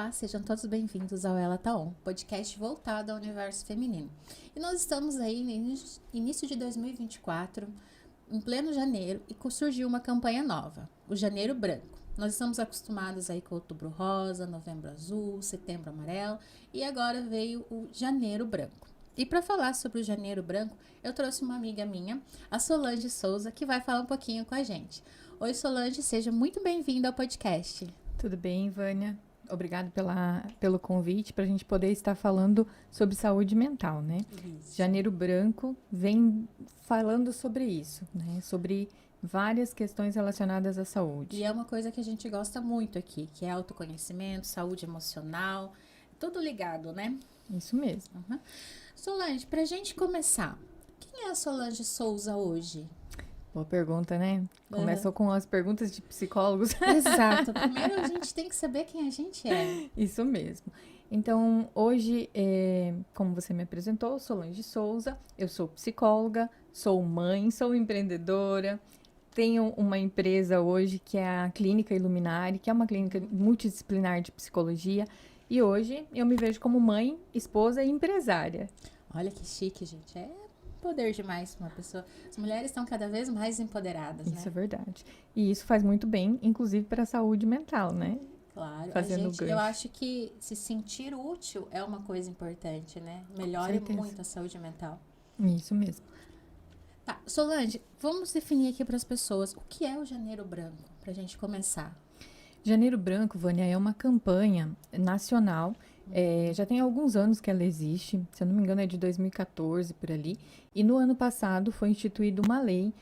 Olá, sejam todos bem-vindos ao Ela Tá On, podcast voltado ao universo feminino. E nós estamos aí no início de 2024, em pleno janeiro, e surgiu uma campanha nova, o Janeiro Branco. Nós estamos acostumados aí com Outubro Rosa, Novembro Azul, Setembro Amarelo, e agora veio o Janeiro Branco. E para falar sobre o Janeiro Branco, eu trouxe uma amiga minha, a Solange Souza, que vai falar um pouquinho com a gente. Oi, Solange, seja muito bem-vinda ao podcast. Tudo bem, Vânia? Obrigado pelo convite para a gente poder estar falando sobre saúde mental, né? Isso. Janeiro Branco vem falando sobre isso, né? Sobre várias questões relacionadas à saúde. E é uma coisa que a gente gosta muito aqui, que é autoconhecimento, saúde emocional, tudo ligado, né? Isso mesmo. Uhum. Solange, pra gente começar, quem é a Solange Souza hoje? Boa pergunta, né? Começou com as perguntas de psicólogos. Exato. Primeiro a gente tem que saber quem a gente é. Isso mesmo. Então, hoje, como você me apresentou, Solange Souza, eu sou psicóloga, sou mãe, sou empreendedora, tenho uma empresa hoje que é a Clínica Iluminari, que é uma clínica multidisciplinar de psicologia, e hoje eu me vejo como mãe, esposa e empresária. Olha que chique, gente. É poder demais para uma pessoa. As mulheres estão cada vez mais empoderadas, né? Isso é verdade. E isso faz muito bem, inclusive para a saúde mental, né? Claro. Fazendo gancho. Eu acho que se sentir útil é uma coisa importante, né? Melhora muito a saúde mental. Isso mesmo. Tá, Solange, vamos definir aqui para as pessoas o que é o Janeiro Branco, para a gente começar. Janeiro Branco, Vânia, é uma campanha nacional. Já tem alguns anos que ela existe, se eu não me engano é de 2014 por ali, e no ano passado foi instituída uma lei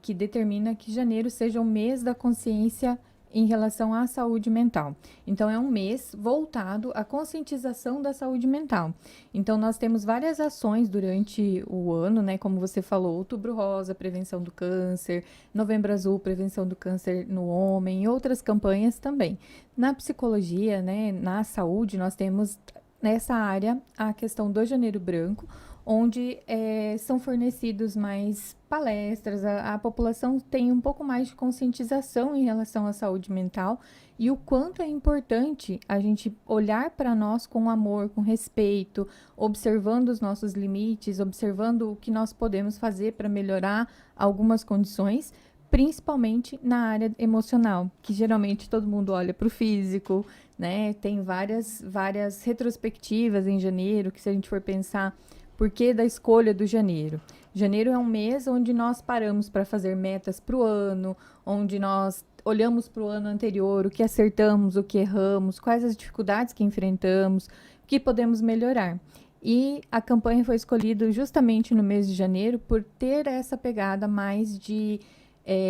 que determina que janeiro seja o mês da consciência em relação à saúde mental. Então, é um mês voltado à conscientização da saúde mental. Então, nós temos várias ações durante o ano, né? Como você falou, Outubro Rosa, prevenção do câncer, Novembro Azul, prevenção do câncer no homem, e outras campanhas também. Na psicologia, né, na saúde, nós temos nessa área a questão do Janeiro Branco, onde são fornecidos mais palestras, a população tem um pouco mais de conscientização em relação à saúde mental e o quanto é importante a gente olhar para nós com amor, com respeito, observando os nossos limites, observando o que nós podemos fazer para melhorar algumas condições, principalmente na área emocional, que geralmente todo mundo olha para o físico, né? Tem várias retrospectivas em janeiro, que se a gente for pensar por que da escolha do janeiro? Janeiro é um mês onde nós paramos para fazer metas para o ano, onde nós olhamos para o ano anterior, o que acertamos, o que erramos, quais as dificuldades que enfrentamos, o que podemos melhorar. E a campanha foi escolhida justamente no mês de janeiro por ter essa pegada mais de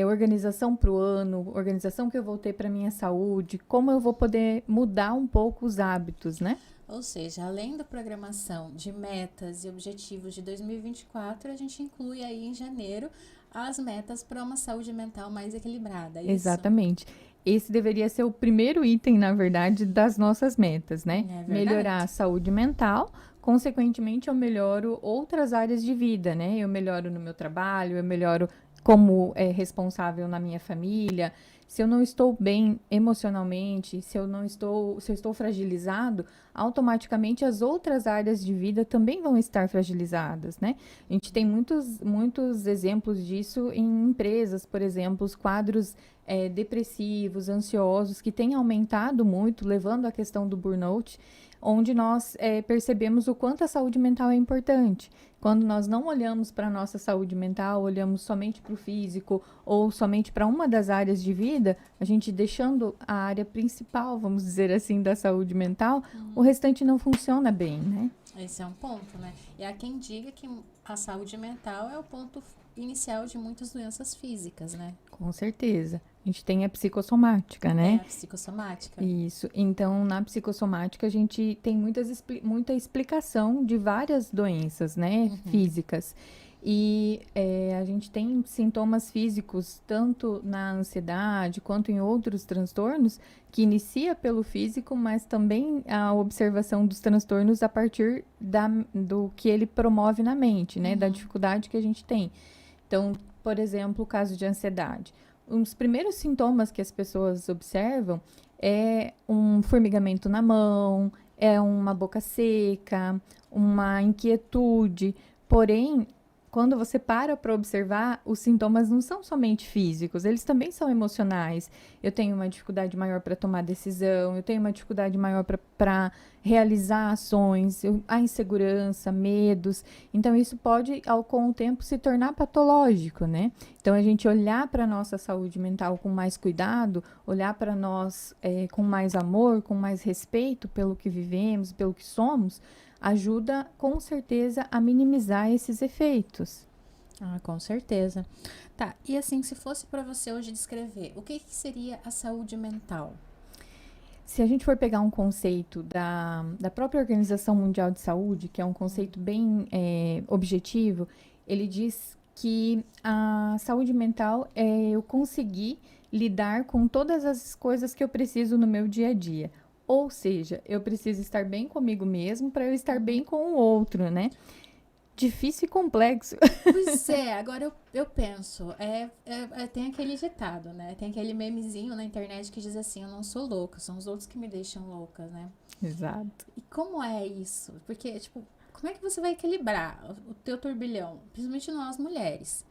organização para o ano, organização que eu vou ter para minha saúde, como eu vou poder mudar um pouco os hábitos, né? Ou seja, além da programação de metas e objetivos de 2024, a gente inclui aí em janeiro as metas para uma saúde mental mais equilibrada. É isso? Exatamente. Esse deveria ser o primeiro item, na verdade, das nossas metas, né? Melhorar a saúde mental, consequentemente eu melhoro outras áreas de vida, né? Eu melhoro no meu trabalho, eu melhoro como responsável na minha família. Se eu não estou bem emocionalmente, se eu estou fragilizado, automaticamente as outras áreas de vida também vão estar fragilizadas, né? A gente tem muitos exemplos disso em empresas, por exemplo, os quadros depressivos, ansiosos, que têm aumentado muito, levando à questão do burnout, onde nós percebemos o quanto a saúde mental é importante. Quando nós não olhamos para a nossa saúde mental, olhamos somente para o físico ou somente para uma das áreas de vida, a gente deixando a área principal, vamos dizer assim, da saúde mental, o restante não funciona bem, né? Esse é um ponto, né? E há quem diga que a saúde mental é o ponto inicial de muitas doenças físicas, né? Com certeza. A gente tem a psicossomática, né? A psicossomática. Isso. Então, na psicossomática, a gente tem muita explicação de várias doenças, né? Físicas. E a gente tem sintomas físicos, tanto na ansiedade quanto em outros transtornos, que inicia pelo físico, mas também a observação dos transtornos a partir do que ele promove na mente, né? Da dificuldade que a gente tem. Então, por exemplo, o caso de ansiedade. Um dos primeiros sintomas que as pessoas observam é um formigamento na mão, é uma boca seca, uma inquietude. Porém, quando você para observar, os sintomas não são somente físicos, eles também são emocionais. Eu tenho uma dificuldade maior para tomar decisão, eu tenho uma dificuldade maior para realizar ações, a insegurança, medos. Então, isso pode, com o tempo, se tornar patológico, né? Então, a gente olhar para a nossa saúde mental com mais cuidado, olhar para nós com mais amor, com mais respeito pelo que vivemos, pelo que somos, ajuda com certeza a minimizar esses efeitos. Ah, com certeza. Tá, e assim, se fosse para você hoje descrever, o que seria a saúde mental? Se a gente for pegar um conceito da própria Organização Mundial de Saúde, que é um conceito bem objetivo, ele diz que a saúde mental é eu conseguir lidar com todas as coisas que eu preciso no meu dia a dia. Ou seja, eu preciso estar bem comigo mesmo para eu estar bem com o outro, né? Difícil e complexo. Pois é, agora eu penso, tem aquele ditado, né? Tem aquele memezinho na internet que diz assim, eu não sou louca, são os outros que me deixam louca, né? Exato. E como é isso? Porque, tipo, como é que você vai equilibrar o teu turbilhão? Principalmente nós, mulheres.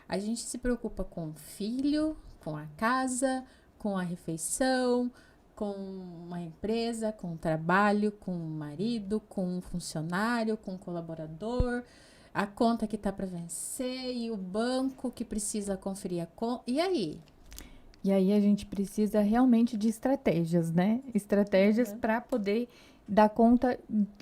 A gente se preocupa com o filho, com a casa, com a refeição, com uma empresa, com o trabalho, com o marido, com o funcionário, com o colaborador, a conta que tá para vencer e o banco que precisa conferir a conta. E aí? E aí a gente precisa realmente de estratégias, né? Estratégias para poder dar conta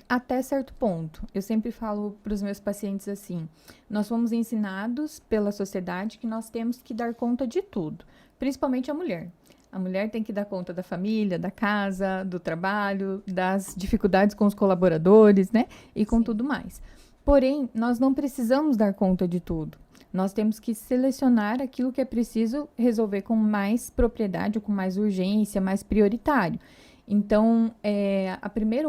até certo ponto. Eu sempre falo para os meus pacientes assim: nós fomos ensinados pela sociedade que nós temos que dar conta de tudo, principalmente a mulher. A mulher tem que dar conta da família, da casa, do trabalho, das dificuldades com os colaboradores, né? E com tudo mais. Porém, nós não precisamos dar conta de tudo. Nós temos que selecionar aquilo que é preciso resolver com mais propriedade, com mais urgência, mais prioritário. Então,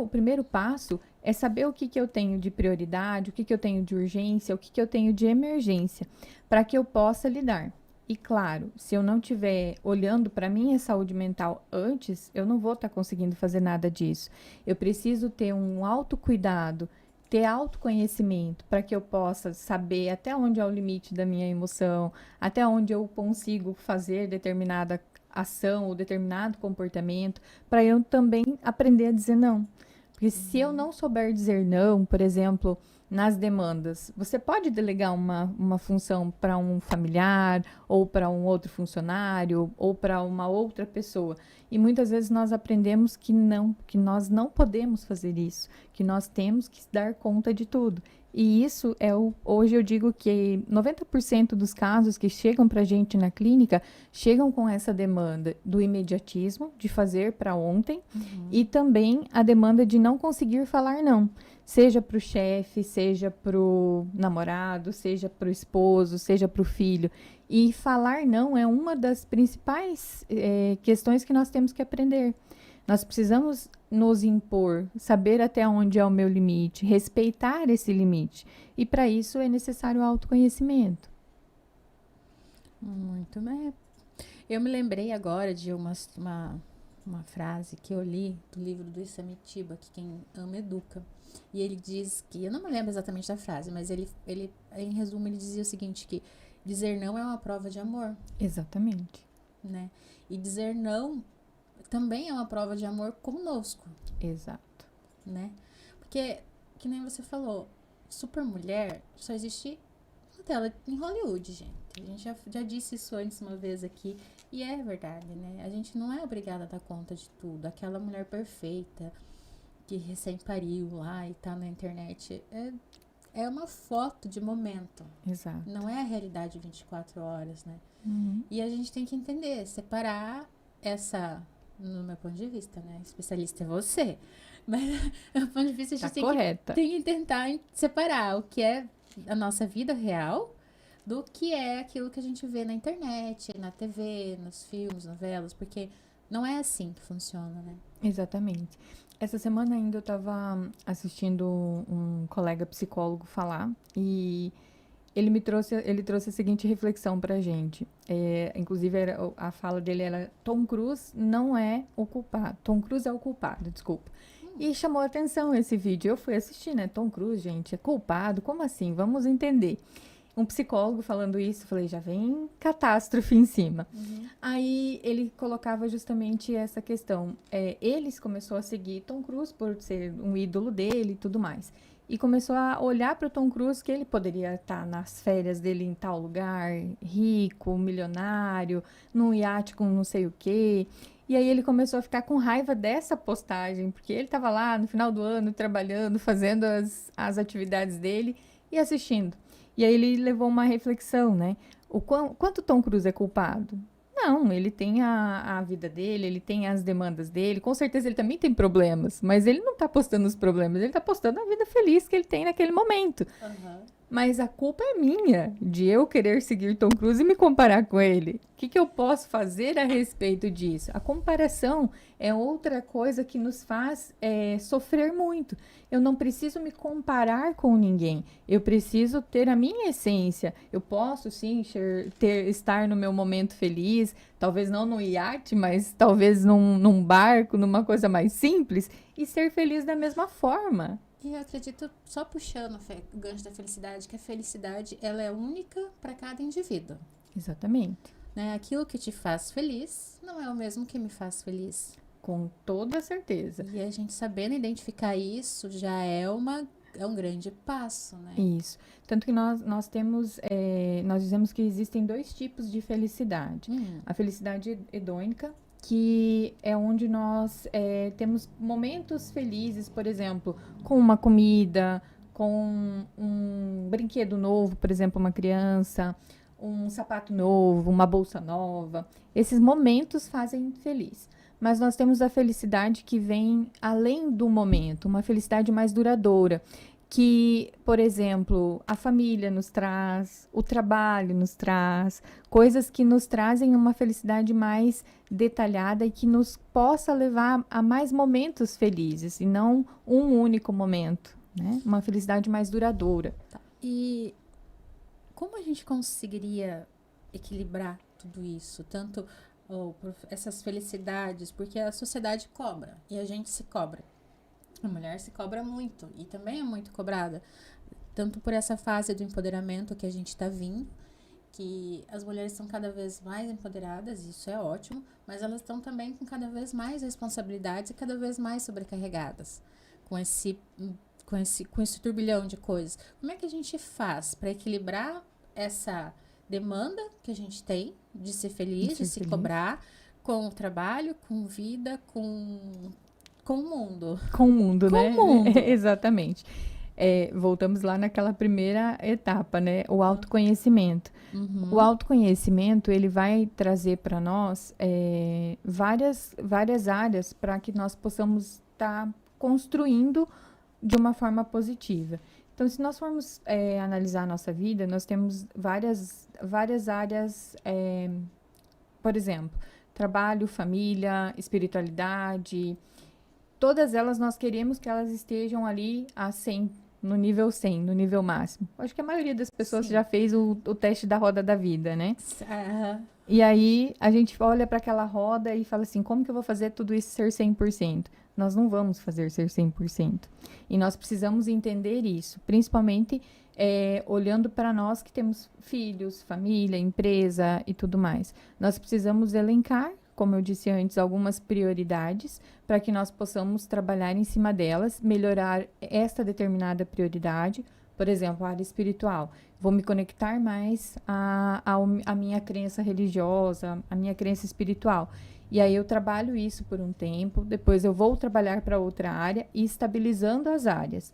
o primeiro passo é saber o que eu tenho de prioridade, o que eu tenho de urgência, o que eu tenho de emergência, para que eu possa lidar. E claro, se eu não estiver olhando para a minha saúde mental antes, eu não vou estar conseguindo fazer nada disso. Eu preciso ter um autocuidado, ter autoconhecimento para que eu possa saber até onde é o limite da minha emoção, até onde eu consigo fazer determinada ação ou determinado comportamento, para eu também aprender a dizer não. Porque se eu não souber dizer não, por exemplo, nas demandas, você pode delegar uma função para um familiar, ou para um outro funcionário, ou para uma outra pessoa. E muitas vezes nós aprendemos que nós não podemos fazer isso, que nós temos que dar conta de tudo. E isso hoje eu digo que 90% dos casos que chegam para a gente na clínica chegam com essa demanda do imediatismo, de fazer para ontem, e também a demanda de não conseguir falar não. Seja para o chefe, seja para o namorado, seja para o esposo, seja para o filho. E falar não é uma das principais questões que nós temos que aprender. Nós precisamos nos impor, saber até onde é o meu limite, respeitar esse limite. E para isso é necessário autoconhecimento. Muito bem. Eu me lembrei agora de uma frase que eu li do livro do Isamitiba, que quem ama educa. E ele diz que, eu não me lembro exatamente da frase, mas ele em resumo, ele dizia o seguinte, que dizer não é uma prova de amor. Exatamente. Né? E dizer não também é uma prova de amor conosco. Exato. Né? Porque, que nem você falou, super mulher só existe na tela em Hollywood, gente. A gente já disse isso antes uma vez aqui, e é verdade, né? A gente não é obrigada a dar conta de tudo. Aquela mulher perfeita que recém pariu lá e tá na internet é uma foto de momento. Exato. Não é a realidade 24 horas, né? Uhum. E a gente tem que entender, separar essa, no meu ponto de vista, né? Especialista é você. Mas, do meu ponto de vista, a gente tem que tentar separar o que é a nossa vida real do que é aquilo que a gente vê na internet, na TV, nos filmes, novelas, porque não é assim que funciona, né? Exatamente. Essa semana ainda eu estava assistindo um colega psicólogo falar e ele trouxe a seguinte reflexão pra gente. Inclusive, a fala dele era: Tom Cruise não é o culpado. Tom Cruise é o culpado, desculpa. E chamou a atenção esse vídeo. Eu fui assistir, né? Tom Cruise, gente, é culpado? Como assim? Vamos entender. Um psicólogo falando isso, falei, já vem catástrofe em cima. Aí ele colocava justamente essa questão. Eles começou a seguir Tom Cruise por ser um ídolo dele e tudo mais. E começou a olhar para o Tom Cruise, que ele poderia estar nas férias dele em tal lugar, rico, milionário, num iate com não sei o quê. E aí ele começou a ficar com raiva dessa postagem, porque ele estava lá no final do ano trabalhando, fazendo as atividades dele e assistindo. E aí ele levou uma reflexão, né? Quanto Tom Cruise é culpado? Não, ele tem a vida dele, ele tem as demandas dele. Com certeza ele também tem problemas, mas ele não tá postando os problemas, ele tá postando a vida feliz que ele tem naquele momento. Mas a culpa é minha de eu querer seguir Tom Cruise e me comparar com ele. O que eu posso fazer a respeito disso? A comparação é outra coisa que nos faz sofrer muito. Eu não preciso me comparar com ninguém. Eu preciso ter a minha essência. Eu posso, sim, estar no meu momento feliz. Talvez não no iate, mas talvez num barco, numa coisa mais simples. E ser feliz da mesma forma. E eu acredito, só puxando o gancho da felicidade, que a felicidade ela é única para cada indivíduo. Exatamente. Né? Aquilo que te faz feliz não é o mesmo que me faz feliz. Com toda certeza. E a gente sabendo identificar isso já é um grande passo, né? Isso. Tanto que nós temos, nós dizemos que existem 2 tipos de felicidade. A felicidade hedônica, que é onde nós temos momentos felizes, por exemplo, com uma comida, com um brinquedo novo, por exemplo, uma criança, um sapato novo, uma bolsa nova. Esses momentos fazem feliz. Mas nós temos a felicidade que vem além do momento, uma felicidade mais duradoura, que, por exemplo, a família nos traz, o trabalho nos traz, coisas que nos trazem uma felicidade mais detalhada e que nos possa levar a mais momentos felizes e não um único momento, né? Uma felicidade mais duradoura. Tá. E como a gente conseguiria equilibrar tudo isso? Tanto essas felicidades, porque a sociedade cobra e a gente se cobra. A mulher se cobra muito e também é muito cobrada, tanto por essa fase do empoderamento que a gente está vindo, que as mulheres estão cada vez mais empoderadas, isso é ótimo, mas elas estão também com cada vez mais responsabilidades e cada vez mais sobrecarregadas com esse turbilhão de coisas. Como é que a gente faz para equilibrar essa demanda que a gente tem de ser feliz, de se cobrar, com o trabalho, com vida, com o mundo. Com o mundo, com né? O mundo. Exatamente. Voltamos lá naquela primeira etapa, né? O autoconhecimento. O autoconhecimento, ele vai trazer para nós várias áreas para que nós possamos estar construindo de uma forma positiva. Então, se nós formos analisar a nossa vida, nós temos várias áreas, por exemplo, trabalho, família, espiritualidade. Todas elas nós queremos que elas estejam ali a 100, no nível 100, no nível máximo. Acho que a maioria das pessoas já fez o teste da roda da vida, né? E aí a gente olha para aquela roda e fala assim, como que eu vou fazer tudo isso ser 100%? Nós não vamos fazer ser 100%. E nós precisamos entender isso, principalmente olhando para nós que temos filhos, família, empresa e tudo mais. Nós precisamos elencar, como eu disse antes, algumas prioridades para que nós possamos trabalhar em cima delas, melhorar esta determinada prioridade. Por exemplo, a área espiritual. Vou me conectar mais à minha crença religiosa, à minha crença espiritual. E aí eu trabalho isso por um tempo, depois eu vou trabalhar para outra área e estabilizando as áreas.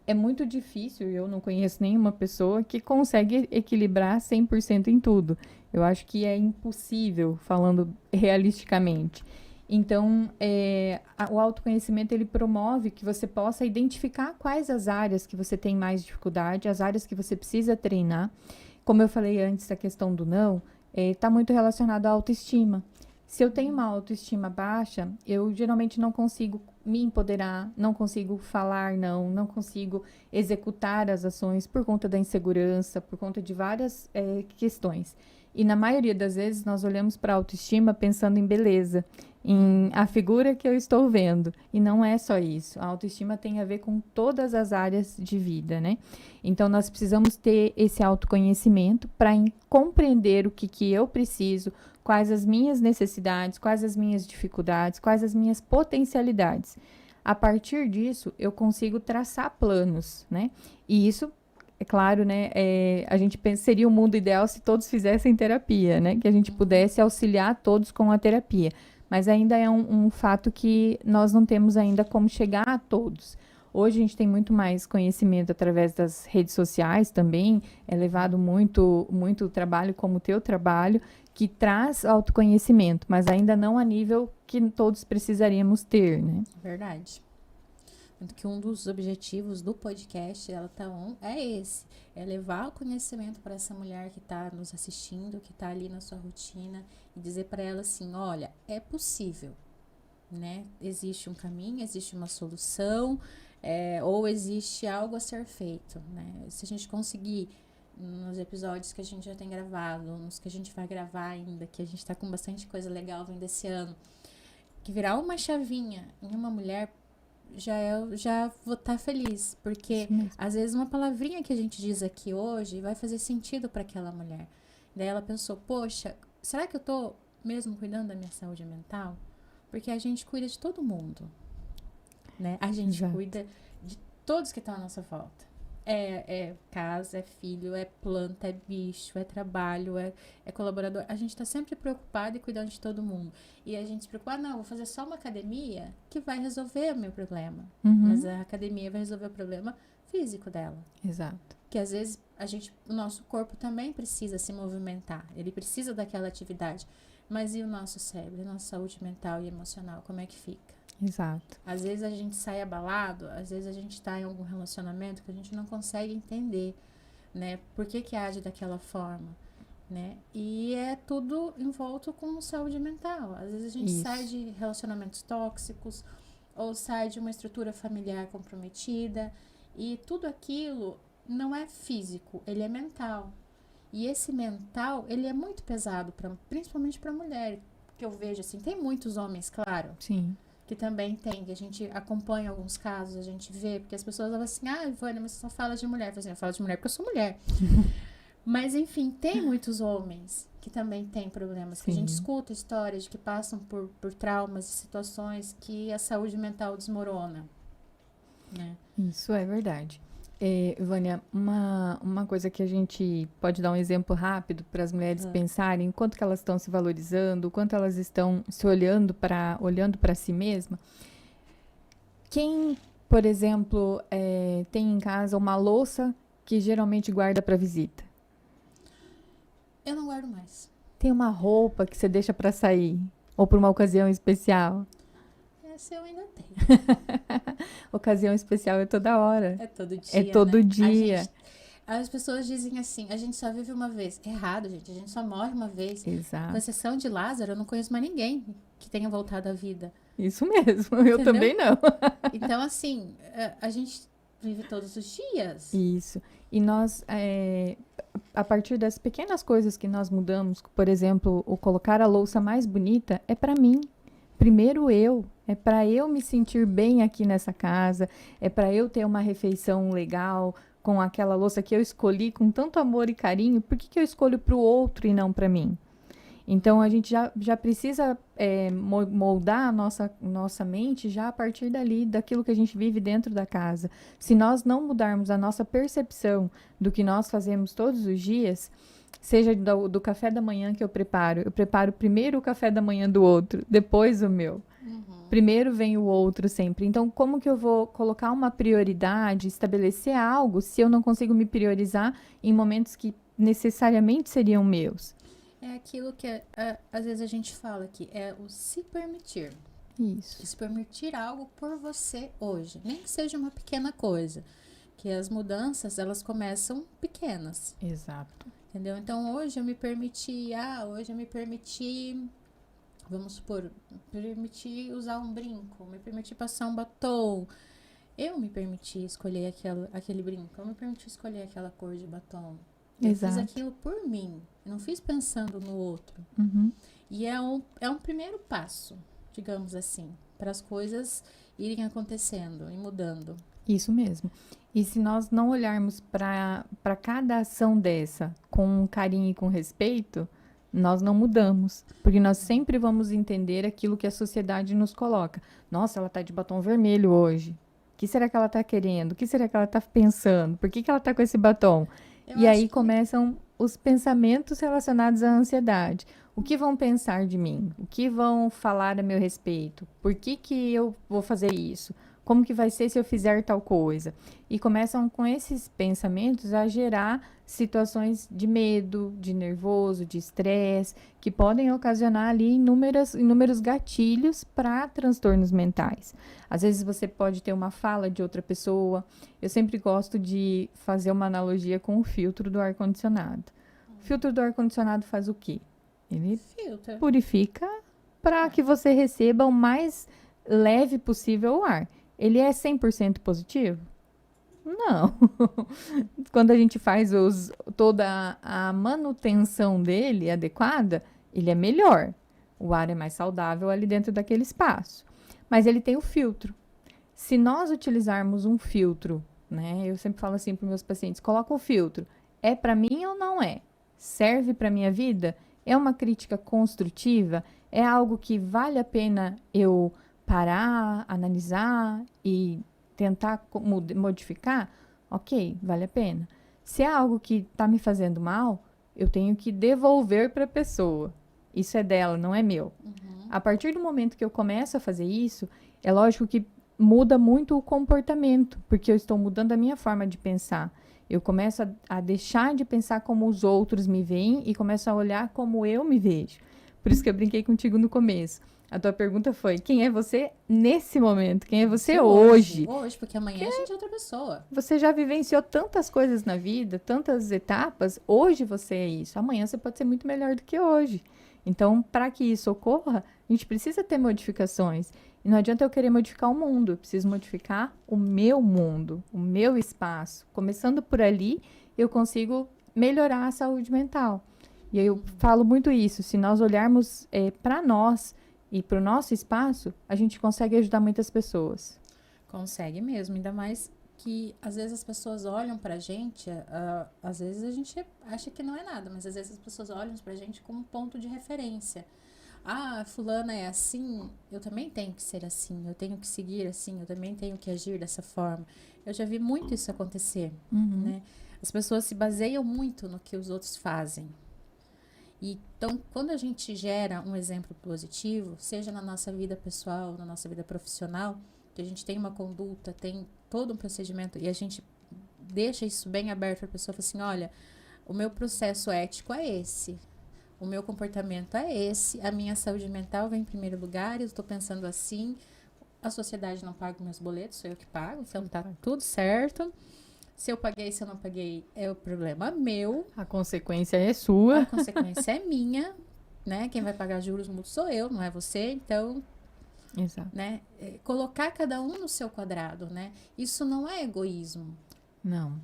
É muito difícil, eu não conheço nenhuma pessoa que consegue equilibrar 100% em tudo. Eu acho que é impossível, falando realisticamente. Então, o autoconhecimento, ele promove que você possa identificar quais as áreas que você tem mais dificuldade, as áreas que você precisa treinar. Como eu falei antes, a questão do não, está muito relacionado à autoestima. Se eu tenho uma autoestima baixa, eu geralmente não consigo me empoderar, não consigo falar não consigo executar as ações por conta da insegurança, por conta de várias questões. E na maioria das vezes nós olhamos para a autoestima pensando em beleza, em a figura que eu estou vendo. E não é só isso. A autoestima tem a ver com todas as áreas de vida, né? Então nós precisamos ter esse autoconhecimento para compreender o que eu preciso, quais as minhas necessidades, quais as minhas dificuldades, quais as minhas potencialidades. A partir disso, eu consigo traçar planos, né? E isso, é claro, né? A gente pensa, seria o mundo ideal se todos fizessem terapia, né? Que a gente pudesse auxiliar todos com a terapia. Mas ainda é um fato que nós não temos ainda como chegar a todos. Hoje a gente tem muito mais conhecimento através das redes sociais também, é levado muito trabalho como o teu trabalho, que traz autoconhecimento, mas ainda não a nível que todos precisaríamos ter, né? Verdade. Tanto que um dos objetivos do podcast Ela Tá On é esse, é levar o conhecimento para essa mulher que está nos assistindo, que está ali na sua rotina, e dizer para ela assim, olha, é possível, né? Existe um caminho, existe uma solução, ou existe algo a ser feito, né? Se a gente conseguir, nos episódios que a gente já tem gravado, nos que a gente vai gravar ainda, que a gente tá com bastante coisa legal vindo esse ano, que virar uma chavinha em uma mulher, já vou estar feliz, porque às vezes uma palavrinha que a gente diz aqui hoje vai fazer sentido para aquela mulher. Daí ela pensou, poxa, será que eu tô mesmo cuidando da minha saúde mental? Porque a gente cuida de todo mundo, né? A gente cuida de todos que estão à nossa volta. É casa, é filho, é planta, é bicho, é trabalho, é colaborador. A gente tá sempre preocupado e cuidando de todo mundo. E a gente se preocupa, não, vou fazer só uma academia que vai resolver o meu problema. Mas a academia vai resolver o problema físico dela. Exato. Que às vezes o nosso corpo também precisa se movimentar. Ele precisa daquela atividade. Mas e o nosso cérebro, a nossa saúde mental e emocional, como é que fica? Exato. Às vezes a gente sai abalado, às vezes a gente está em algum relacionamento que a gente não consegue entender, né? Por que age daquela forma, né? E é tudo envolto com saúde mental. Às vezes a gente sai de relacionamentos tóxicos ou sai de uma estrutura familiar comprometida e tudo aquilo não é físico, ele é mental. E esse mental, ele é muito pesado, principalmente para mulher, que eu vejo assim, tem muitos homens, claro. Sim. Que também tem, que a gente acompanha alguns casos, a gente vê, porque as pessoas falam assim, Vânia, mas você só fala de mulher. Eu falo assim, eu falo de mulher porque eu sou mulher. Mas, enfim, tem muitos homens que também têm problemas, que a gente escuta histórias de que passam por traumas e situações que a saúde mental desmorona, né? Isso é verdade. Vânia, uma coisa que a gente pode dar um exemplo rápido para as mulheres pensarem, o quanto que elas estão se valorizando, o quanto elas estão se olhando para si mesma. Quem, por exemplo, tem em casa uma louça que geralmente guarda para visita? Eu não guardo mais. Tem uma roupa que você deixa para sair ou para uma ocasião especial? Essa eu ainda tenho. Ocasião especial é toda hora. É todo dia, É todo né? dia. As pessoas dizem assim, a gente só vive uma vez. Errado, gente. A gente só morre uma vez. Exato. Com exceção de Lázaro, eu não conheço mais ninguém que tenha voltado à vida. Isso mesmo. Eu Entendeu? também não. Então, assim, a gente vive todos os dias. Isso. E nós, a partir das pequenas coisas que nós mudamos, por exemplo, o colocar a louça mais bonita, é para mim. Primeiro eu. É para eu me sentir bem aqui nessa casa. É para eu ter uma refeição legal com aquela louça que eu escolhi com tanto amor e carinho. Por que eu escolho para o outro e não para mim? Então, a gente já precisa moldar a nossa mente já a partir dali, daquilo que a gente vive dentro da casa. Se nós não mudarmos a nossa percepção do que nós fazemos todos os dias, seja do café da manhã que eu preparo primeiro o café da manhã do outro, depois o meu. Primeiro vem o outro sempre. Então, como que eu vou colocar uma prioridade, estabelecer algo, se eu não consigo me priorizar em momentos que necessariamente seriam meus? É aquilo que às vezes a gente fala aqui, é o se permitir. Isso. Se permitir algo por você hoje, nem que seja uma pequena coisa. Que as mudanças, elas começam pequenas. Exato. Entendeu? Então, hoje eu me permiti vamos supor, permitir usar um brinco, me permitir passar um batom. Eu me permiti escolher aquele brinco, eu me permiti escolher aquela cor de batom. Eu fiz Exato. aquilo por mim, eu não fiz pensando no outro. Uhum. E é um primeiro passo, digamos assim, para as coisas irem acontecendo e mudando. Isso mesmo. E se nós não olharmos para cada ação dessa com carinho e com respeito, nós não mudamos. Porque nós sempre vamos entender aquilo que a sociedade nos coloca. Nossa, ela tá de batom vermelho hoje. O que será que ela tá querendo? O que será que ela tá pensando? Por que ela tá com esse batom? Eu E acho aí que começam os pensamentos relacionados à ansiedade. O que vão pensar de mim? O que vão falar a meu respeito? Por que eu vou fazer isso? Como que vai ser se eu fizer tal coisa? E começam com esses pensamentos a gerar situações de medo, de nervoso, de estresse, que podem ocasionar ali inúmeros gatilhos para transtornos mentais. Às vezes você pode ter uma fala de outra pessoa. Eu sempre gosto de fazer uma analogia com o filtro do ar-condicionado. O filtro do ar-condicionado faz o quê? Ele filtra. purifica para que você receba o mais leve possível o ar. Ele é 100% positivo? Não. Quando a gente faz toda a manutenção dele adequada, ele é melhor. O ar é mais saudável ali dentro daquele espaço. Mas ele tem o filtro. Se nós utilizarmos um filtro, né? Eu sempre falo assim para meus pacientes, coloca um filtro. É para mim ou não é? Serve para minha vida? É uma crítica construtiva? É algo que vale a pena eu parar, analisar e tentar modificar? Ok, vale a pena. Se é algo que está me fazendo mal, eu tenho que devolver para a pessoa. Isso é dela, não é meu. A partir do momento que eu começo a fazer isso, é lógico que muda muito o comportamento, porque eu estou mudando a minha forma de pensar. Eu começo a deixar de pensar como os outros me veem e começo a olhar como eu me vejo. Por isso que eu brinquei contigo no começo. A tua pergunta foi, quem é você nesse momento? Quem é você hoje? Hoje, porque amanhã a gente é outra pessoa. Você já vivenciou tantas coisas na vida, tantas etapas. Hoje você é isso. Amanhã você pode ser muito melhor do que hoje. Então, para que isso ocorra, a gente precisa ter modificações. E não adianta eu querer modificar o mundo. Eu preciso modificar o meu mundo, o meu espaço. Começando por ali, eu consigo melhorar a saúde mental. E aí eu falo muito isso. Se nós olharmos para nós e para o nosso espaço, a gente consegue ajudar muitas pessoas. Consegue mesmo, ainda mais que às vezes as pessoas olham pra gente, às vezes a gente acha que não é nada, mas às vezes as pessoas olham pra gente como um ponto de referência. Ah, fulana é assim, eu também tenho que ser assim, eu tenho que seguir assim, eu também tenho que agir dessa forma. Eu já vi muito isso acontecer, né? As pessoas se baseiam muito no que os outros fazem. Então, quando a gente gera um exemplo positivo, seja na nossa vida pessoal, na nossa vida profissional, que a gente tem uma conduta, tem todo um procedimento e a gente deixa isso bem aberto para a pessoa, fala assim, olha, o meu processo ético é esse, o meu comportamento é esse, a minha saúde mental vem em primeiro lugar, eu estou pensando assim, a sociedade não paga meus boletos, sou eu que pago, então tá tudo certo. Se eu paguei, se eu não paguei, é o problema meu. A consequência é sua. A consequência é minha, né? Quem vai pagar juros mútuos sou eu, não é você. Então, Exato. né? Colocar cada um no seu quadrado, né? Isso não é egoísmo. Não.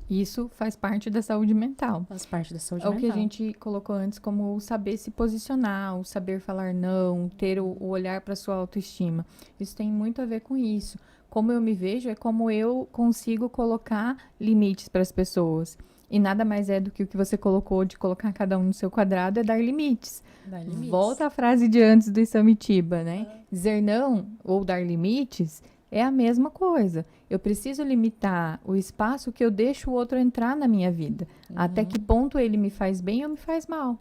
Isso faz parte da saúde mental. Faz parte da saúde É mental. o que a gente colocou antes como o saber se posicionar, o saber falar não, ter o olhar para sua autoestima. Isso tem muito a ver com isso. Como eu me vejo é como eu consigo colocar limites para as pessoas. E nada mais é do que o que você colocou de colocar cada um no seu quadrado é dar limites. Dar limites. Volta à frase de antes do Isamitiba, né? Dizer não ou dar limites é a mesma coisa. Eu preciso limitar o espaço que eu deixo o outro entrar na minha vida. Até que ponto ele me faz bem ou me faz mal.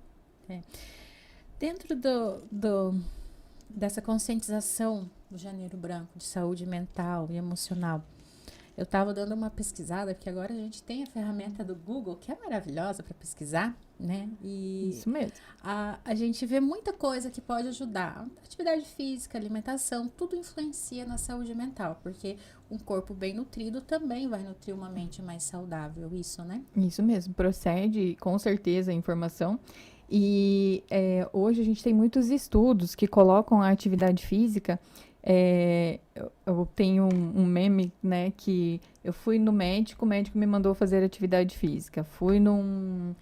Dentro dessa conscientização do Janeiro Branco de saúde mental e emocional, eu estava dando uma pesquisada, porque agora a gente tem a ferramenta do Google, que é maravilhosa para pesquisar, né? E Isso mesmo. a gente vê muita coisa que pode ajudar. Atividade física, alimentação, tudo influencia na saúde mental, porque um corpo bem nutrido também vai nutrir uma mente mais saudável, isso, né? Isso mesmo, procede com certeza a informação. E hoje a gente tem muitos estudos que colocam a atividade física. Eu tenho um meme, né, que eu fui no médico, o médico me mandou fazer atividade física. Fui num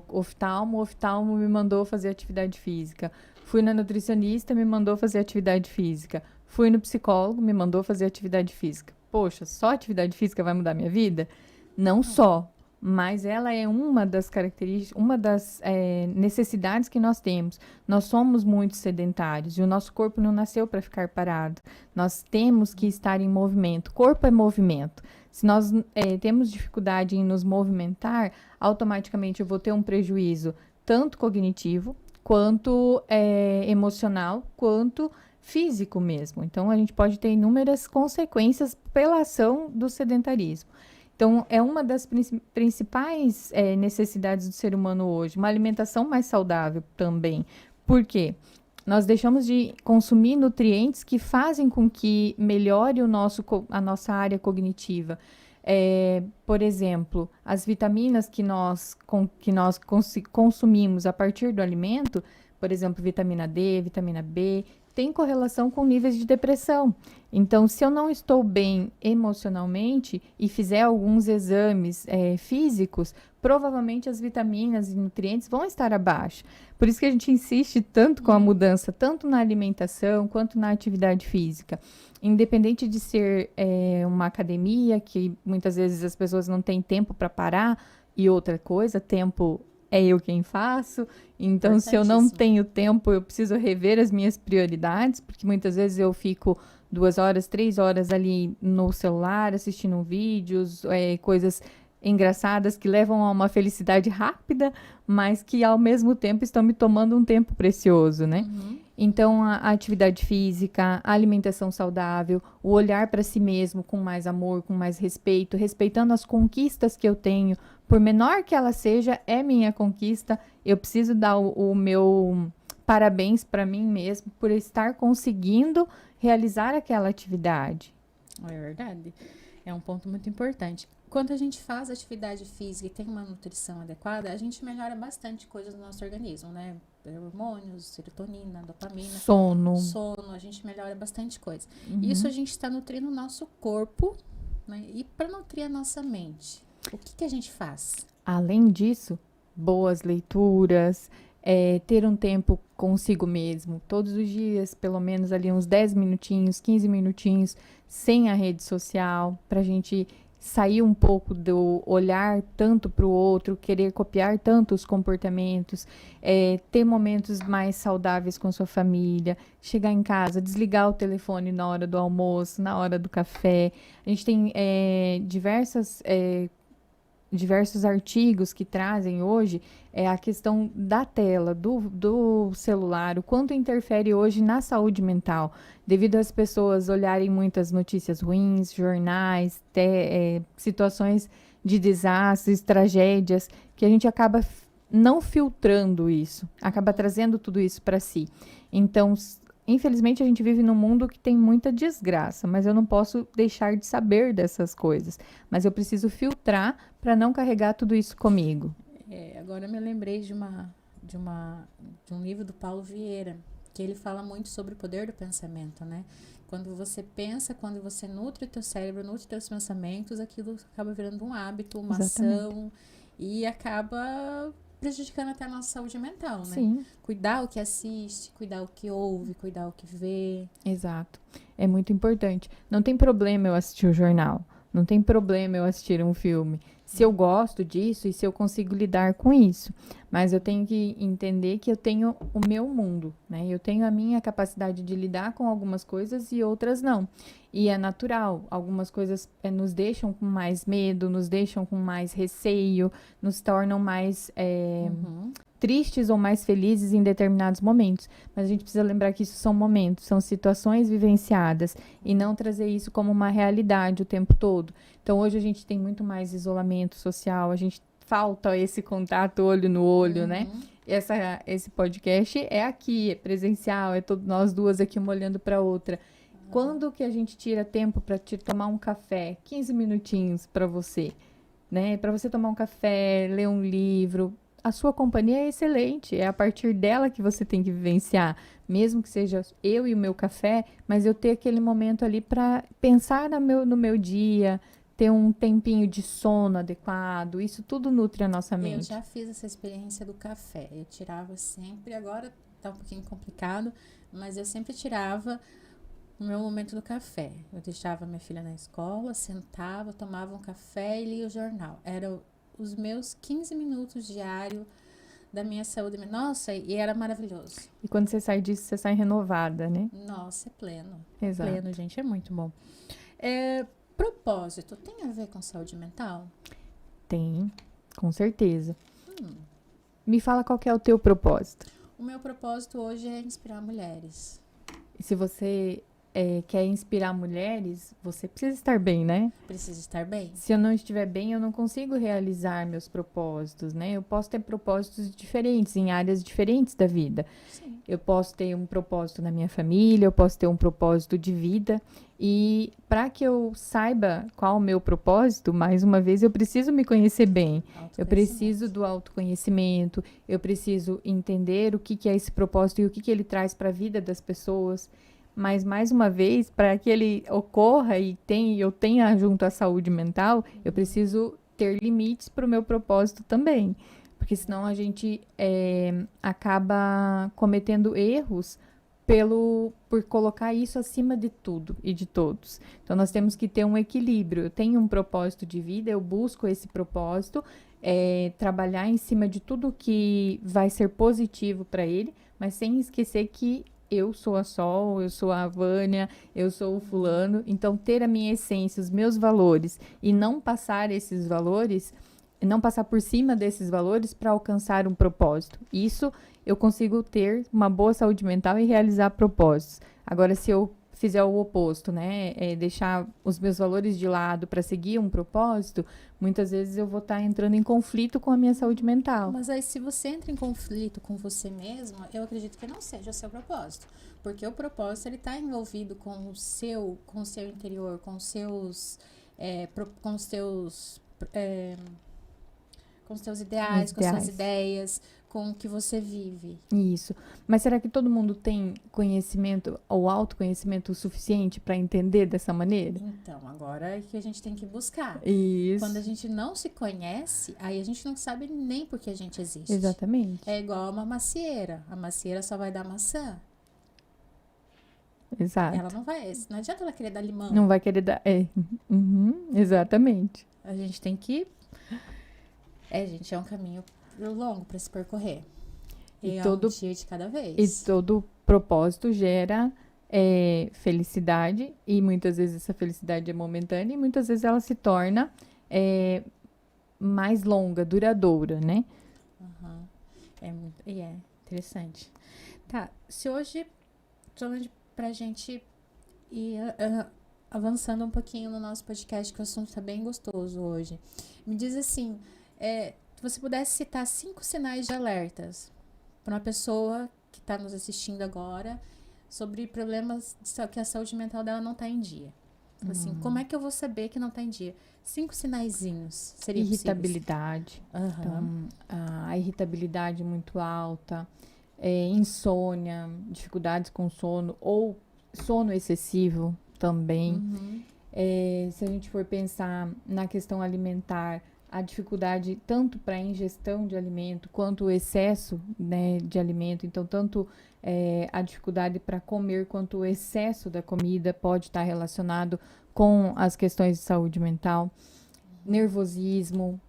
o oftalmo me mandou fazer atividade física. Fui na nutricionista, me mandou fazer atividade física. Fui no psicólogo, me mandou fazer atividade física. Poxa, só atividade física vai mudar minha vida? Não só, mas ela é uma das características, uma das necessidades que nós temos. Nós somos muito sedentários e o nosso corpo não nasceu para ficar parado. Nós temos que estar em movimento. Corpo é movimento. Se nós temos dificuldade em nos movimentar, automaticamente eu vou ter um prejuízo tanto cognitivo, quanto emocional, quanto físico mesmo. Então, a gente pode ter inúmeras consequências pela ação do sedentarismo. Então, é uma das principais necessidades do ser humano hoje. Uma alimentação mais saudável também. Por quê? Nós deixamos de consumir nutrientes que fazem com que melhore a nossa área cognitiva. Por exemplo, as vitaminas que nós consumimos a partir do alimento, por exemplo, vitamina D, vitamina B, tem correlação com níveis de depressão. Então, se eu não estou bem emocionalmente e fizer alguns exames físicos, provavelmente as vitaminas e nutrientes vão estar abaixo. Por isso que a gente insiste tanto com a mudança, tanto na alimentação quanto na atividade física. Independente de ser uma academia, que muitas vezes as pessoas não têm tempo para parar, e outra coisa, tempo é eu quem faço. Então, se eu não tenho tempo, eu preciso rever as minhas prioridades, porque muitas vezes eu fico 2 horas, 3 horas ali no celular, assistindo vídeos, coisas engraçadas que levam a uma felicidade rápida, mas que ao mesmo tempo estão me tomando um tempo precioso, né? Uhum. Então, a atividade física, a alimentação saudável, o olhar para si mesmo com mais amor, com mais respeito, respeitando as conquistas que eu tenho, por menor que ela seja, é minha conquista. Eu preciso dar o meu parabéns para mim mesmo por estar conseguindo realizar aquela atividade. É verdade. É um ponto muito importante. Quando a gente faz atividade física e tem uma nutrição adequada, a gente melhora bastante coisas no nosso organismo, né? Hormônios, serotonina, dopamina. Sono, a gente melhora bastante coisa. Uhum. Isso a gente está nutrindo o nosso corpo, né? E para nutrir a nossa mente, o que a gente faz? Além disso, boas leituras, ter um tempo consigo mesmo, todos os dias, pelo menos ali uns 10 minutinhos, 15 minutinhos, sem a rede social, para a gente sair um pouco do olhar tanto para o outro, querer copiar tanto os comportamentos, ter momentos mais saudáveis com sua família, chegar em casa, desligar o telefone na hora do almoço, na hora do café. A gente tem diversos artigos que trazem hoje a questão da tela, do celular, o quanto interfere hoje na saúde mental, devido às pessoas olharem muitas notícias ruins, jornais, situações de desastres, tragédias, que a gente acaba não filtrando isso, acaba trazendo tudo isso para si. Então, infelizmente, a gente vive num mundo que tem muita desgraça, mas eu não posso deixar de saber dessas coisas. Mas eu preciso filtrar para não carregar tudo isso comigo. Agora eu me lembrei de um livro do Paulo Vieira, que ele fala muito sobre o poder do pensamento, né? Quando você pensa, quando você nutre o teu cérebro, nutre os teus pensamentos, aquilo acaba virando um hábito, uma ação, e acaba prejudicando até a nossa saúde mental, né? Sim. Cuidar o que assiste, cuidar o que ouve, cuidar o que vê. Exato. É muito importante. Não tem problema eu assistir o jornal. Não tem problema eu assistir um filme. Se eu gosto disso e se eu consigo lidar com isso. Mas eu tenho que entender que eu tenho o meu mundo, né? Eu tenho a minha capacidade de lidar com algumas coisas e outras não. E é natural. Algumas coisas nos deixam com mais medo, nos deixam com mais receio, nos tornam mais tristes ou mais felizes em determinados momentos. Mas a gente precisa lembrar que isso são momentos, são situações vivenciadas e não trazer isso como uma realidade o tempo todo. Então, hoje a gente tem muito mais isolamento social, a gente falta esse contato olho no olho, né? Esse podcast é aqui, é presencial, é nós duas aqui uma olhando para outra. Quando que a gente tira tempo para te tomar um café? 15 minutinhos para você, né? Para você tomar um café, ler um livro, a sua companhia é excelente, é a partir dela que você tem que vivenciar, mesmo que seja eu e o meu café, mas eu ter aquele momento ali para pensar no meu dia, ter um tempinho de sono adequado, isso tudo nutre a nossa Eu mente. já fiz essa experiência do café. Eu tirava sempre, agora tá um pouquinho complicado, mas eu sempre tirava o meu momento do café. Eu deixava minha filha na escola, sentava, tomava um café e lia o jornal. Era os meus 15 minutos diário da minha saúde. Nossa, e era maravilhoso. E quando você sai disso, você sai renovada, né? Nossa, é pleno. Pleno, Exato. gente, é muito bom. É, propósito, tem a ver com saúde mental? Tem, com certeza. Hum, Me fala qual que é o teu propósito. o meu propósito hoje é inspirar mulheres. E se você quer inspirar mulheres, você precisa estar bem, né? Precisa estar bem. Se eu não estiver bem, eu não consigo realizar meus propósitos, né? Eu posso ter propósitos diferentes, em áreas diferentes da vida. Sim. Eu posso ter um propósito na minha família, eu posso ter um propósito de vida. E para que eu saiba qual o meu propósito, mais uma vez, eu preciso me conhecer bem. Eu preciso do autoconhecimento, eu preciso entender o que, que é esse propósito e o que, que ele traz para a vida das pessoas. Mas, mais uma vez, para que ele ocorra e eu tenha junto a saúde mental, eu preciso ter limites para o meu propósito também. Porque senão a gente acaba cometendo erros por colocar isso acima de tudo e de todos. Então nós temos que ter um equilíbrio. Eu tenho um propósito de vida, eu busco esse propósito, trabalhar em cima de tudo que vai ser positivo para ele, mas sem esquecer que eu sou a Sol, eu sou a Vânia, eu sou o fulano. Então ter a minha essência, os meus valores e não passar esses valores, não passar por cima desses valores para alcançar um propósito. Isso eu consigo ter uma boa saúde mental e realizar propósitos. Agora, se eu fizer o oposto, né, deixar os meus valores de lado para seguir um propósito, muitas vezes eu vou estar entrando em conflito com a minha saúde mental. Mas aí, se você entra em conflito com você mesmo, eu acredito que não seja o seu propósito. Porque o propósito, ele está envolvido com o seu interior, com os seus, com os teus, com os teus ideais, com as suas ideias, com o que você vive. Isso. Mas será que todo mundo tem conhecimento ou autoconhecimento suficiente para entender dessa maneira? Então, agora é que a gente tem que buscar. Isso. Quando a gente não se conhece, aí a gente não sabe nem por que a gente existe. Exatamente. É igual uma macieira. A macieira só vai dar maçã. Exato. Ela não vai. Não adianta ela querer dar limão. Não vai querer dar. Exatamente. A gente tem que. Gente, é um caminho longo para se percorrer. E um dia de cada vez. E todo propósito gera felicidade. E muitas vezes essa felicidade é momentânea. E muitas vezes ela se torna mais longa, duradoura, né? Uhum. É interessante. Tá, se hoje, pra gente ir avançando um pouquinho no nosso podcast, que o assunto tá bem gostoso hoje. Me diz assim, se você pudesse citar 5 sinais de alertas para uma pessoa que está nos assistindo agora sobre problemas que a saúde mental dela não está em dia. Assim, como é que eu vou saber que não está em dia? 5 sinaizinhos seria irritabilidade. Então, a irritabilidade muito alta, insônia, dificuldades com sono ou sono excessivo também. Se a gente for pensar na questão alimentar, a dificuldade tanto para a ingestão de alimento quanto o excesso, né, de alimento. Então, tanto a dificuldade para comer quanto o excesso da comida pode estar relacionado com as questões de saúde mental. Nervosismo,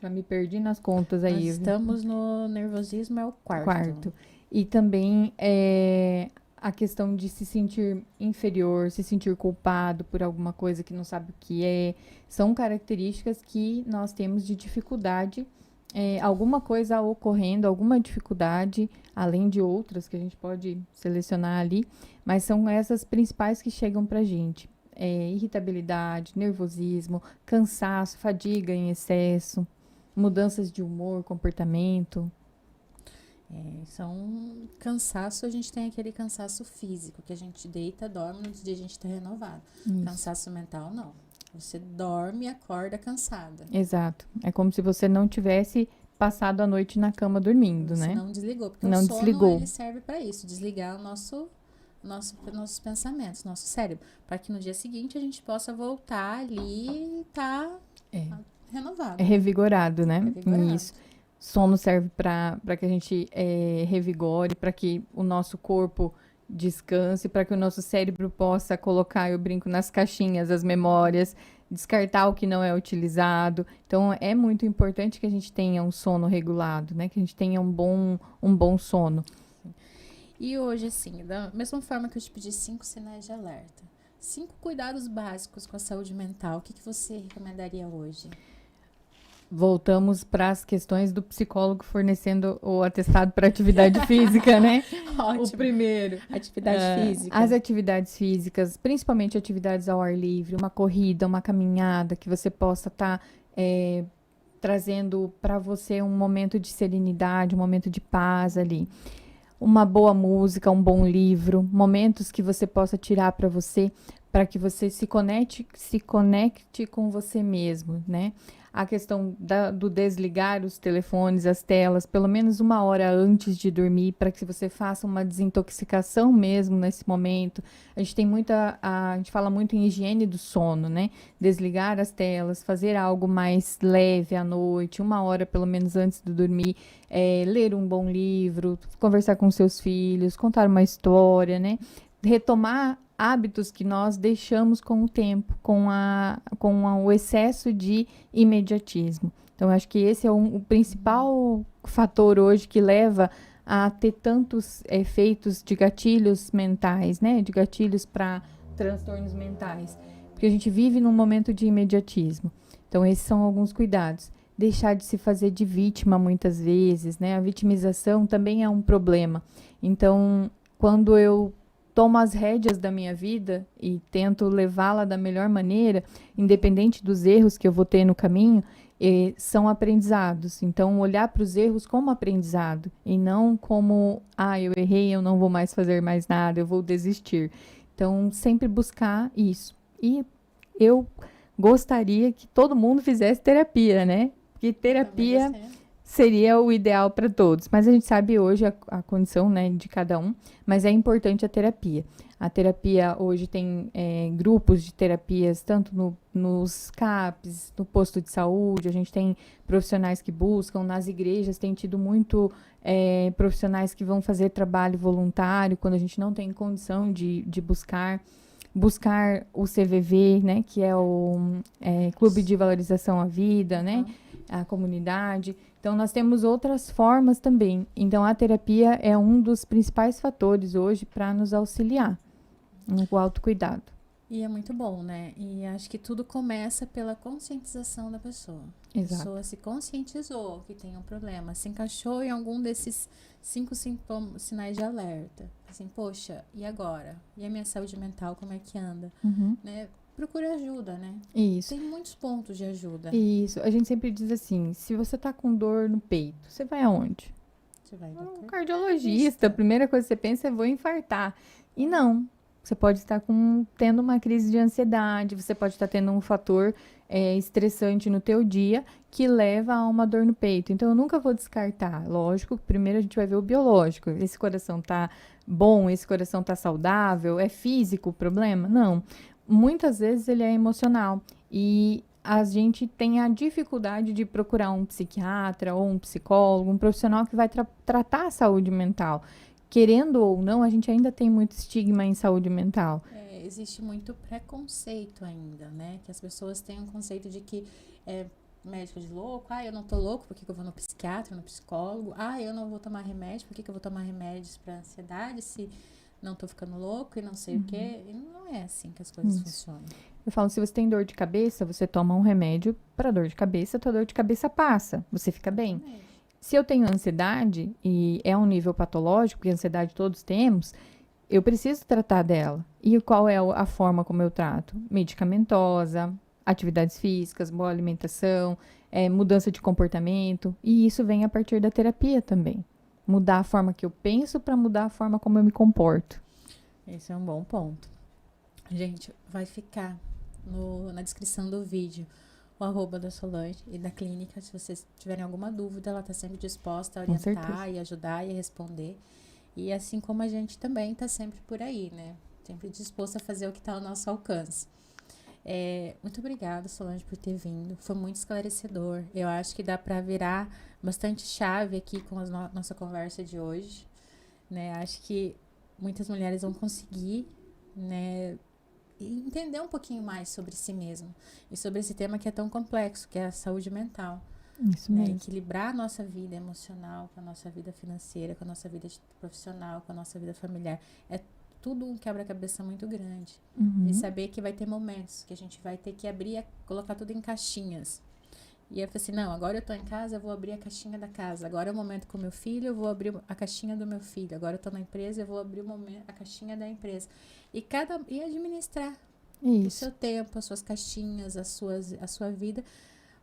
já me perdi nas contas aí. Nós estamos no nervosismo, é o quarto. E também a questão de se sentir inferior, se sentir culpado por alguma coisa que não sabe o que é, são características que nós temos de dificuldade, alguma coisa ocorrendo, alguma dificuldade, além de outras que a gente pode selecionar ali, mas são essas principais que chegam pra gente. Irritabilidade, nervosismo, cansaço, fadiga em excesso, mudanças de humor, comportamento. São cansaço, a gente tem aquele cansaço físico, que a gente deita, dorme, no dia a gente tá renovado. Isso. Cansaço mental, não. Você dorme e acorda cansada. Exato. É como se você não tivesse passado a noite na cama dormindo, Você né? não desligou, porque Não o sono desligou. ele serve para isso, desligar nossos pensamentos, nosso cérebro, para que no dia seguinte a gente possa voltar ali e tá renovado. É revigorado, né? Revigorado. Isso. Sono serve para que a gente revigore, para que o nosso corpo descanse, para que o nosso cérebro possa colocar, eu brinco, nas caixinhas as memórias, descartar o que não é utilizado. Então, é muito importante que a gente tenha um sono regulado, né? Que a gente tenha um bom sono. E hoje, assim, da mesma forma que eu te pedi 5 sinais de alerta, 5 cuidados básicos com a saúde mental, o que você recomendaria hoje? Voltamos para as questões do psicólogo fornecendo o atestado para atividade física, né? Ótimo. O primeiro. Atividade física. As atividades físicas, principalmente atividades ao ar livre, uma corrida, uma caminhada, que você possa estar trazendo para você um momento de serenidade, um momento de paz ali. Uma boa música, um bom livro, momentos que você possa tirar para você, para que você se conecte com você mesmo, né? A questão do desligar os telefones, as telas, pelo menos 1 hora antes de dormir, para que você faça uma desintoxicação mesmo nesse momento. A gente fala muito em higiene do sono, né? Desligar as telas, fazer algo mais leve à noite, 1 hora pelo menos antes de dormir, ler um bom livro, conversar com seus filhos, contar uma história, né? Retomar hábitos que nós deixamos com o tempo, com o excesso de imediatismo. Então, acho que esse é o principal fator hoje que leva a ter tantos efeitos de gatilhos mentais, né? De gatilhos para transtornos mentais. Porque a gente vive num momento de imediatismo. Então, esses são alguns cuidados. Deixar de se fazer de vítima muitas vezes, né? A vitimização também é um problema. Então, quando eu tomo as rédeas da minha vida e tento levá-la da melhor maneira, independente dos erros que eu vou ter no caminho, são aprendizados. Então, olhar para os erros como aprendizado e não como, eu errei, eu não vou mais fazer mais nada, eu vou desistir. Então, sempre buscar isso. E eu gostaria que todo mundo fizesse terapia, né? Porque terapia seria o ideal para todos. Mas a gente sabe hoje a condição, né, de cada um, mas é importante a terapia. A terapia hoje tem grupos de terapias, tanto nos CAPs, no posto de saúde, a gente tem profissionais que buscam, nas igrejas tem tido muito profissionais que vão fazer trabalho voluntário, quando a gente não tem condição de buscar o CVV, né, que é o Clube de Valorização à Vida, né, a comunidade. Então, nós temos outras formas também. Então, a terapia é um dos principais fatores hoje para nos auxiliar no autocuidado. E é muito bom, né? E acho que tudo começa pela conscientização da pessoa. Exato. A pessoa se conscientizou que tem um problema, se encaixou em algum desses 5 sinais de alerta. Assim, poxa, e agora? E a minha saúde mental, como é que anda? Né? Procura ajuda, né? Isso. Tem muitos pontos de ajuda. Isso. A gente sempre diz assim, se você tá com dor no peito, você vai aonde? Você vai Um cardiologista. A primeira coisa que você pensa é vou infartar. E não. Você pode estar tendo uma crise de ansiedade, você pode estar tendo um fator estressante no teu dia que leva a uma dor no peito. Então, eu nunca vou descartar. Lógico, primeiro a gente vai ver o biológico. Esse coração tá bom, esse coração tá saudável, é físico o problema? Não. Muitas vezes ele é emocional e a gente tem a dificuldade de procurar um psiquiatra ou um psicólogo, um profissional que vai tratar a saúde mental. Querendo ou não, a gente ainda tem muito estigma em saúde mental. Existe muito preconceito ainda, né? Que as pessoas têm um conceito de que médico de louco, eu não tô louco, por que eu vou no psiquiatra, no psicólogo? Eu não vou tomar remédio, por que eu vou tomar remédios para ansiedade se não tô ficando louco e não sei o quê? E não é assim que as coisas funcionam. Eu falo, se você tem dor de cabeça, você toma um remédio para dor de cabeça, tua dor de cabeça passa, você fica bem. Se eu tenho ansiedade, e é um nível patológico, porque ansiedade todos temos, eu preciso tratar dela. E qual é a forma como eu trato? Medicamentosa, atividades físicas, boa alimentação, mudança de comportamento. E isso vem a partir da terapia também. Mudar a forma que eu penso para mudar a forma como eu me comporto. Esse é um bom ponto. Gente, vai ficar na descrição do vídeo o @, da Solange e da clínica. Se vocês tiverem alguma dúvida, ela está sempre disposta a Com orientar certeza. e ajudar e responder. E assim como a gente também está sempre por aí, né? Sempre disposta a fazer o que está ao nosso alcance. Muito obrigada, Solange, por ter vindo. Foi muito esclarecedor. Eu acho que dá para virar bastante chave aqui com a nossa conversa de hoje, né? Acho que muitas mulheres vão conseguir, né, entender um pouquinho mais sobre si mesmo e sobre esse tema que é tão complexo, que é a saúde mental. Isso Né? mesmo. Equilibrar a nossa vida emocional com a nossa vida financeira, com a nossa vida profissional, com a nossa vida familiar. É tudo um quebra-cabeça muito grande. E saber que vai ter momentos que a gente vai ter que abrir, colocar tudo em caixinhas. E eu falei assim, não, agora eu tô em casa, eu vou abrir a caixinha da casa. Agora é o momento com o meu filho, eu vou abrir a caixinha do meu filho. Agora eu tô na empresa, eu vou abrir a caixinha da empresa. E administrar o seu tempo, as suas caixinhas, a sua vida,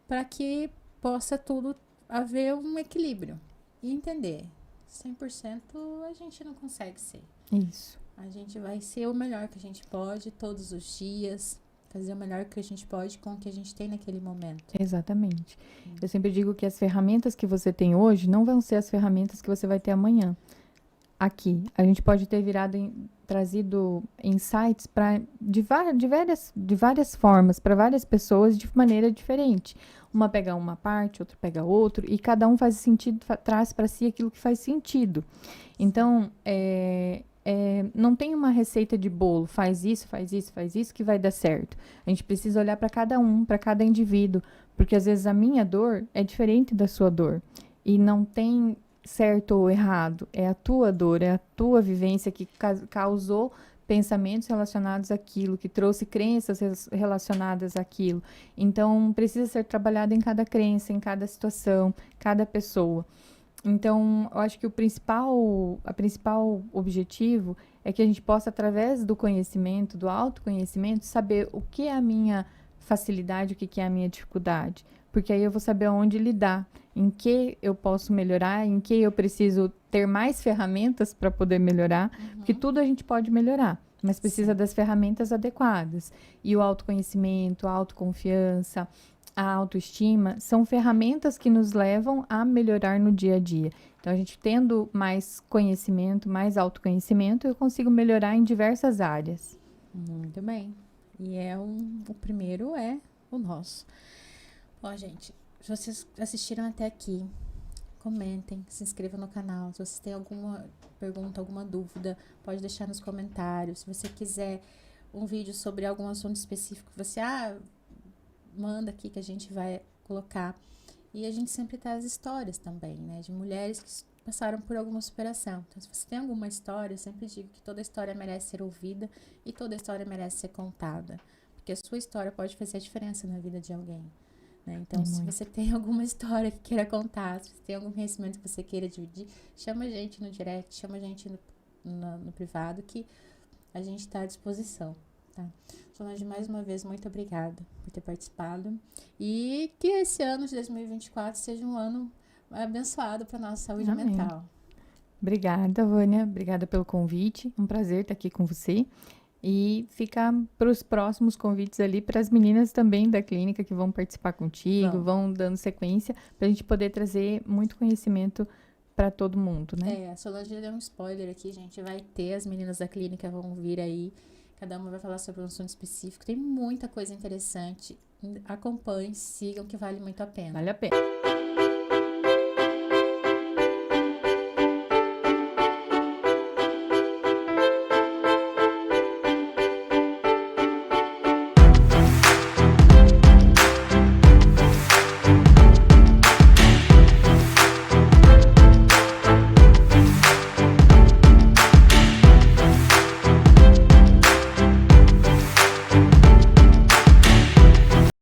para que possa tudo haver um equilíbrio. E entender, 100% a gente não consegue ser. Isso. A gente vai ser o melhor que a gente pode todos os dias, fazer o melhor que a gente pode com o que a gente tem naquele momento. Exatamente. Eu sempre digo que as ferramentas que você tem hoje não vão ser as ferramentas que você vai ter amanhã. Aqui, a gente pode ter trazido insights de várias formas, para várias pessoas de maneira diferente. Uma pega uma parte, outra pega outra, e cada um faz sentido, traz para si aquilo que faz sentido. Então, não tem uma receita de bolo, faz isso, que vai dar certo. A gente precisa olhar para cada um, para cada indivíduo, porque às vezes a minha dor é diferente da sua dor. E não tem certo ou errado, é a tua dor, é a tua vivência que causou pensamentos relacionados àquilo, que trouxe crenças relacionadas àquilo. Então, precisa ser trabalhado em cada crença, em cada situação, cada pessoa. Então, eu acho que o principal objetivo é que a gente possa, através do conhecimento, do autoconhecimento, saber o que é a minha facilidade, o que é a minha dificuldade. Porque aí eu vou saber onde lidar, em que eu posso melhorar, em que eu preciso ter mais ferramentas para poder melhorar, porque tudo a gente pode melhorar, mas precisa das ferramentas adequadas. E o autoconhecimento, a autoconfiança, a autoestima são ferramentas que nos levam a melhorar no dia a dia. Então, a gente tendo mais conhecimento, mais autoconhecimento, eu consigo melhorar em diversas áreas. Muito bem. E o primeiro é o nosso. Ó, gente, se vocês assistiram até aqui, comentem, se inscrevam no canal. Se vocês têm alguma pergunta, alguma dúvida, pode deixar nos comentários. Se você quiser um vídeo sobre algum assunto específico, você manda aqui que a gente vai colocar. E a gente sempre traz histórias também, né? De mulheres que passaram por alguma superação. Então, se você tem alguma história, eu sempre digo que toda história merece ser ouvida e toda história merece ser contada. Porque a sua história pode fazer a diferença na vida de alguém. Né? Então, se você tem alguma história que queira contar, se você tem algum conhecimento que você queira dividir, chama a gente no direct, chama a gente no privado, que a gente está à disposição. Tá? Solange, mais uma vez, muito obrigada por ter participado. E que esse ano de 2024 seja um ano abençoado para a nossa saúde mental. Obrigada, Vânia. Obrigada pelo convite. Um prazer estar aqui com você. E ficar para os próximos convites ali para as meninas também da clínica que vão participar contigo, vão dando sequência, para a gente poder trazer muito conhecimento para todo mundo, né? A Solange deu um spoiler aqui, gente. Vai ter, as meninas da clínica vão vir aí. Cada uma vai falar sobre um assunto específico. Tem muita coisa interessante. Acompanhem, sigam, que vale muito a pena. Vale a pena.